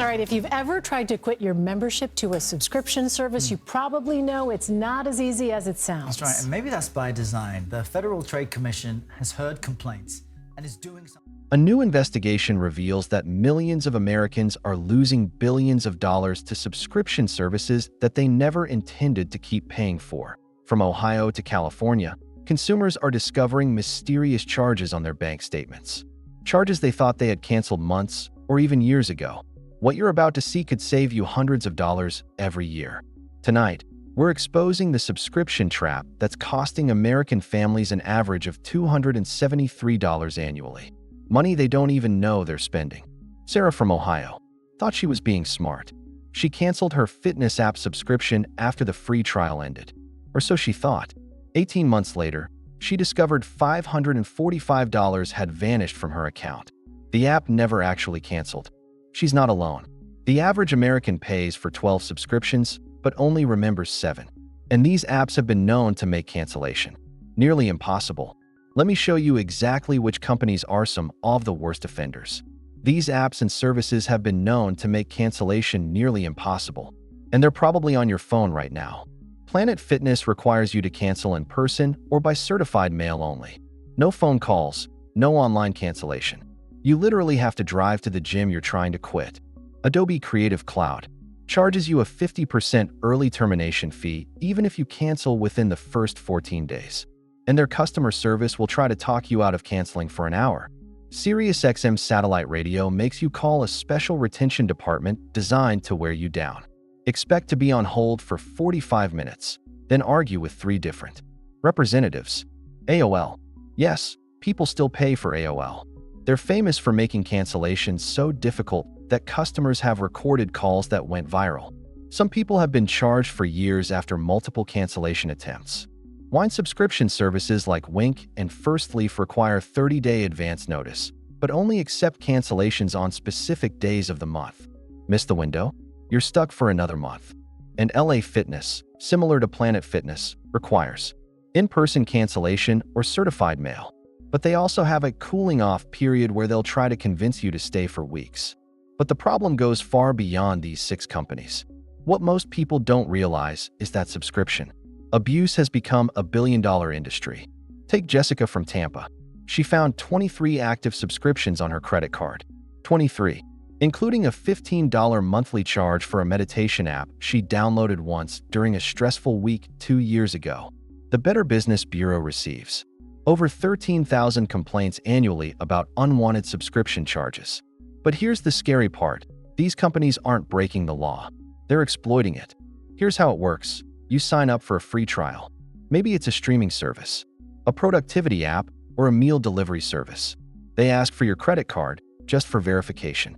All right, if you've ever tried to quit your membership to a subscription service, you probably know it's not as easy as it sounds. That's right, and maybe that's by design. The Federal Trade Commission has heard complaints and is doing something. A new investigation reveals that millions of Americans are losing billions of dollars to subscription services that they never intended to keep paying for. From Ohio to California, consumers are discovering mysterious charges on their bank statements. Charges they thought they had canceled months or even years ago. What you're about to see could save you hundreds of dollars every year. Tonight, we're exposing the subscription trap that's costing American families an average of $273 annually. Money they don't even know they're spending. Sarah from Ohio thought she was being smart. She canceled her fitness app subscription after the free trial ended. Or so she thought. 18 months later, she discovered $545 had vanished from her account. The app never actually canceled. She's not alone. The average American pays for 12 subscriptions, but only remembers 7. And these apps have been known to make cancellation nearly impossible. Let me show you exactly which companies are some of the worst offenders. These apps and services have been known to make cancellation nearly impossible, and they're probably on your phone right now. Planet Fitness requires you to cancel in person or by certified mail only. No phone calls, no online cancellation. You literally have to drive to the gym you're trying to quit. Adobe Creative Cloud charges you a 50% early termination fee even if you cancel within the first 14 days. And their customer service will try to talk you out of canceling for an hour. SiriusXM satellite radio makes you call a special retention department designed to wear you down. Expect to be on hold for 45 minutes, then argue with 3 different representatives. AOL. Yes, people still pay for AOL. They're famous for making cancellations so difficult that customers have recorded calls that went viral. Some people have been charged for years after multiple cancellation attempts. Wine subscription services like Wink and First Leaf require 30-day advance notice, but only accept cancellations on specific days of the month. Miss the window? You're stuck for another month. And LA Fitness, similar to Planet Fitness, requires in-person cancellation or certified mail. But they also have a cooling-off period where they'll try to convince you to stay for weeks. But the problem goes far beyond these 6 companies. What most people don't realize is that subscription abuse has become a billion-dollar industry. Take Jessica from Tampa. She found 23 active subscriptions on her credit card. 23, including a $15 monthly charge for a meditation app she downloaded once during a stressful week 2 years ago. The Better Business Bureau receives over 13,000 complaints annually about unwanted subscription charges. But here's the scary part. These companies aren't breaking the law. They're exploiting it. Here's how it works. You sign up for a free trial. Maybe it's a streaming service, a productivity app, or a meal delivery service. They ask for your credit card just for verification.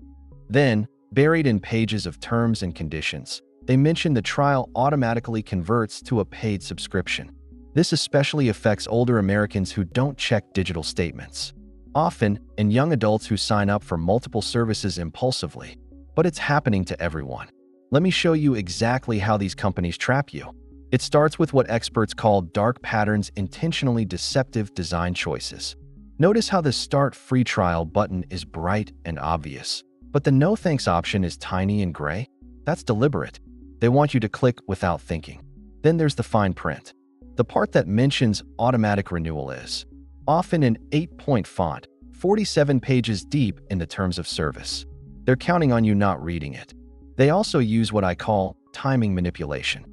Then, buried in pages of terms and conditions, they mention the trial automatically converts to a paid subscription. This especially affects older Americans who don't check digital statements, often, and young adults who sign up for multiple services impulsively. But it's happening to everyone. Let me show you exactly how these companies trap you. It starts with what experts call dark patterns, intentionally deceptive design choices. Notice how the Start Free Trial button is bright and obvious, but the No Thanks option is tiny and gray. That's deliberate. They want you to click without thinking. Then there's the fine print. The part that mentions automatic renewal is often in 8-point font, 47 pages deep in the terms of service. They're counting on you not reading it. They also use what I call timing manipulation.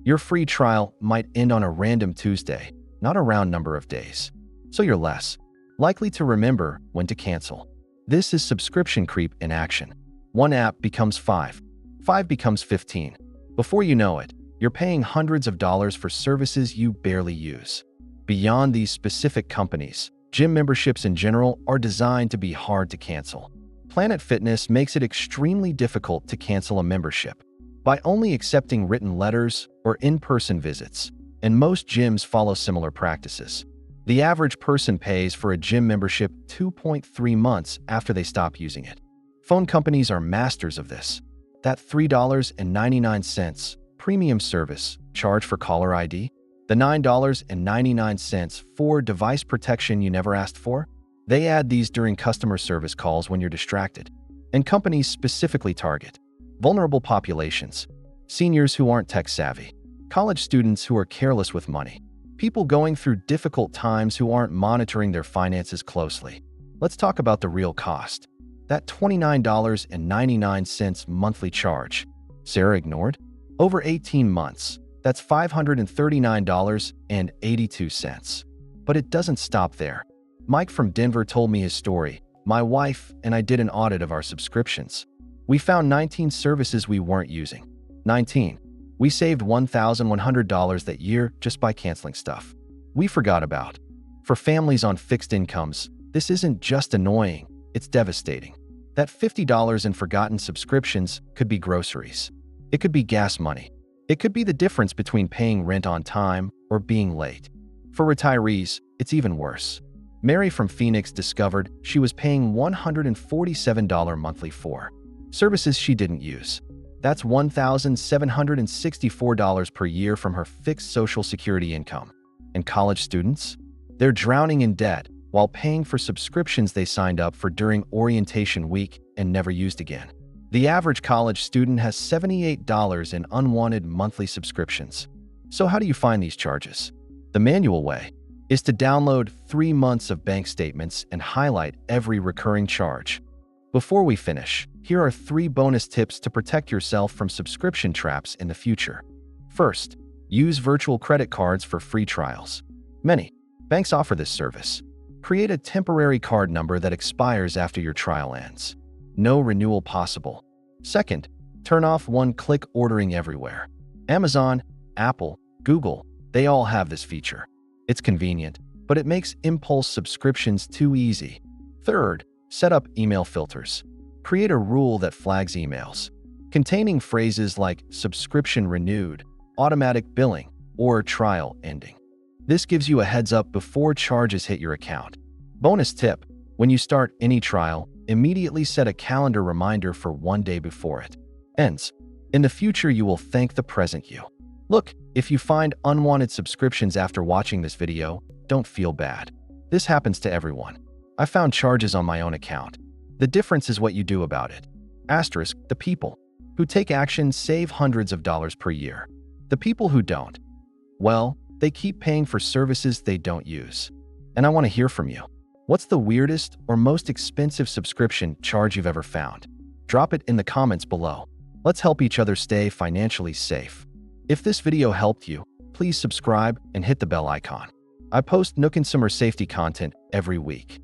Your free trial might end on a random Tuesday, not a round number of days. So you're less likely to remember when to cancel. This is subscription creep in action. One app becomes 5. 5 becomes 15. Before you know it, you're paying hundreds of dollars for services you barely use. Beyond these specific companies, gym memberships in general are designed to be hard to cancel. Planet Fitness makes it extremely difficult to cancel a membership by only accepting written letters or in-person visits, and most gyms follow similar practices. The average person pays for a gym membership 2.3 months after they stop using it. Phone companies are masters of this. That $3.99 premium service charge for caller ID, the $9.99 for device protection you never asked for, they add these during customer service calls when you're distracted. And companies specifically target vulnerable populations, seniors who aren't tech-savvy, college students who are careless with money, people going through difficult times who aren't monitoring their finances closely. Let's talk about the real cost. That $29.99 monthly charge. Sarah ignored? Over 18 months. That's $539.82. But it doesn't stop there. Mike from Denver told me his story. My wife and I did an audit of our subscriptions. We found 19 services we weren't using. 19. We saved $1,100 that year just by canceling stuff we forgot about. For families on fixed incomes, this isn't just annoying, it's devastating. That $50 in forgotten subscriptions could be groceries. It could be gas money. It could be the difference between paying rent on time or being late. For retirees, it's even worse. Mary from Phoenix discovered she was paying $147 monthly for services she didn't use. That's $1,764 per year from her fixed Social Security income. And college students? They're drowning in debt while paying for subscriptions they signed up for during orientation week and never used again. The average college student has $78 in unwanted monthly subscriptions. So how do you find these charges? The manual way is to download 3 months of bank statements and highlight every recurring charge. Before we finish, here are 3 bonus tips to protect yourself from subscription traps in the future. First, use virtual credit cards for free trials. Many banks offer this service. Create a temporary card number that expires after your trial ends. No renewal possible. Second, turn off one-click ordering everywhere. Amazon, Apple, Google, they all have this feature. It's convenient, but it makes impulse subscriptions too easy. Third, set up email filters. Create a rule that flags emails containing phrases like subscription renewed, automatic billing, or trial ending. This gives you a heads up before charges hit your account. Bonus tip: when you start any trial, immediately set a calendar reminder for 1 day before it ends. In the future, you will thank the present you. Look, if you find unwanted subscriptions after watching this video, don't feel bad. This happens to everyone. I found charges on my own account. The difference is what you do about it. Asterisk, the people who take action save hundreds of dollars per year. The people who don't, well, they keep paying for services they don't use. And I want to hear from you. What's the weirdest or most expensive subscription charge you've ever found? Drop it in the comments below. Let's help each other stay financially safe. If this video helped you, please subscribe and hit the bell icon. I post Nook consumer safety content every week.